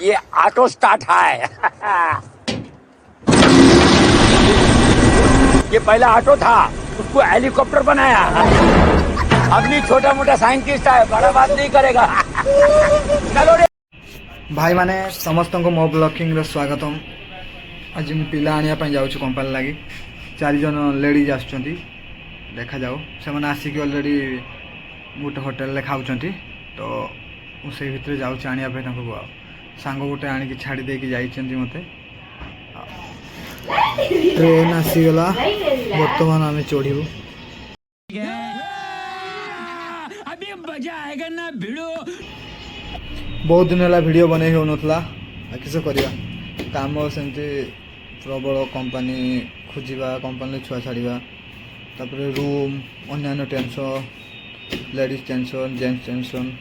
ये auto start है। ये पहला ऑटो था, उसको हेलीकॉप्टर बनाया। अगली छोटा मोटा साइंटिस्ट है, बड़ा बात नहीं करेगा। चलो रे भाई माने समस्त को मो ब्लॉगिंग स्वागतम। आज मैं पिला आने जाऊँ कंपानी लगी 4 जन लेडीज आसुँच देखा जाओ से आसिक अलरेडी गोटे होटेल खाऊँ तो से भितर जाऊँ आने सांग गोटे आणिकी छाड़ी देकी जाइछन्ति मते ट्रेन आसीगला बर्तमान आम चढ़ू अभी मजा आएगा ना भिड़ो। बहुत दिन है वीडियो बने हो नथला किस करिया काम सेमती प्रबल कंपनी खोजा कंपनी छुआ छाड़ा तापर रूम अन्य tension ladies tension gents tension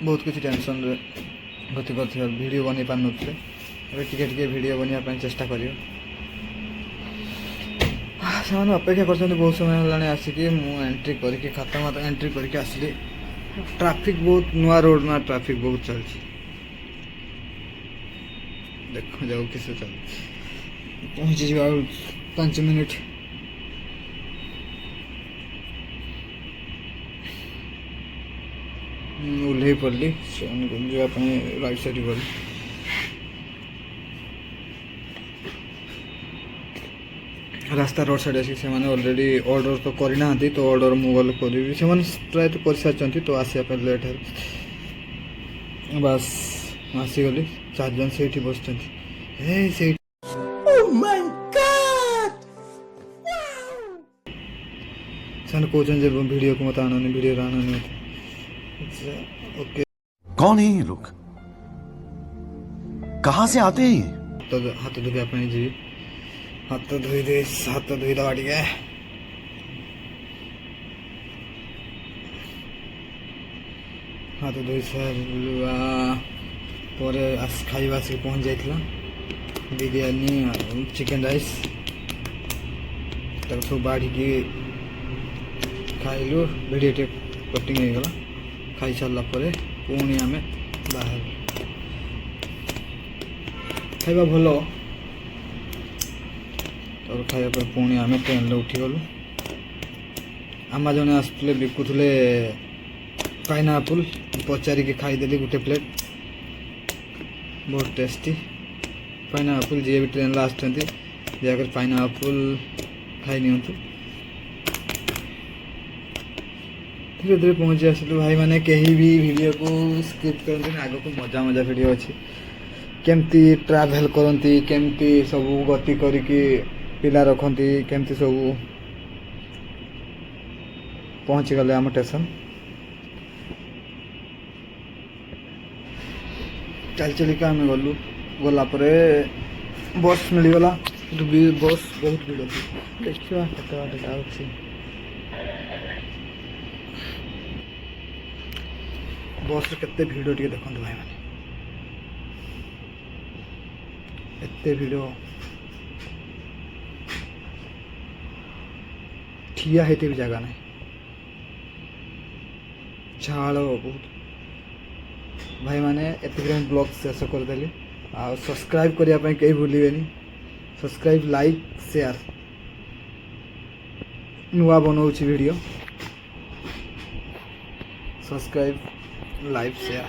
बहुत किसी टेंशन गति कर वीडियो बन पार नए टे वीडियो बनवाई चेष्टा कर अपेक्षा कर बहुत समय है आसिक एंट्री करके खाता माता एंट्री करके आसली ट्रैफिक बहुत नुआ रोड ना ट्रैफिक बहुत चलती देखो जाओ किस चल पहुँची 5 मिनट ओह्ल पड़ली राइट साइड गली रास्ता रोड साइड आसिक ऑलरेडी ऑर्डर तो करना तो ऑर्डर मुझे करी से प्राय तो कर सारी तो आसपा लेट है बस आसीगली 4 जन से बस कहते वीडियो को मत आनी वीडियो आनी ओके। कौन है ये लोग, कहाँ से आते हैं? हाथ धोपा जी हाथ धोई दे हाथ धोई दवा टे हाथ धोई सारा पर खाइबा आसिक पहुँच जाइला बिरयानी चिकेन राइस सब बाढ़ खाइलु वीडियो टे कटिंग हो गला खाई सारा पुणी आम बाहर खाइबा भल तर खाइबा पर पुणी आम ट्रेन उठीगलु आमा जने आसुले बिकुले पाइनएप्पल पचारिकी खाईदेली गोटे प्लेट बहुत टेस्टी पाइनएप्पल जी भी ट्रेन आसुँच दयाकर पाइनएप्पल खाई नियंतु धीरे धीरे पहुँची आसलु भाई माने कहीं भी वीडियो को स्किप करते आग को मजा मजा वीडियो अच्छी केमती ट्रैवल करती केमती सब गति करिकी पिला रखती केमती सब पहुँची गले आम स्टेशन चल चलिका आम गलु गलापर बस मिलगला बस बहुत भीड़ थी देखा केते बाटे बस केते भिड़ टे देखते भाई मैंने एते भिड़ ठिया होते भी जगह नहीं झाड़ बहुत भाई मैंने एत ब्लॉग शेष करदेली आ सब्सक्राइब करने कहीं भूलें सब्सक्राइब लाइक शेयर नुआ बनाऊँ वीडियो सब्सक्राइब लाइव शेयर।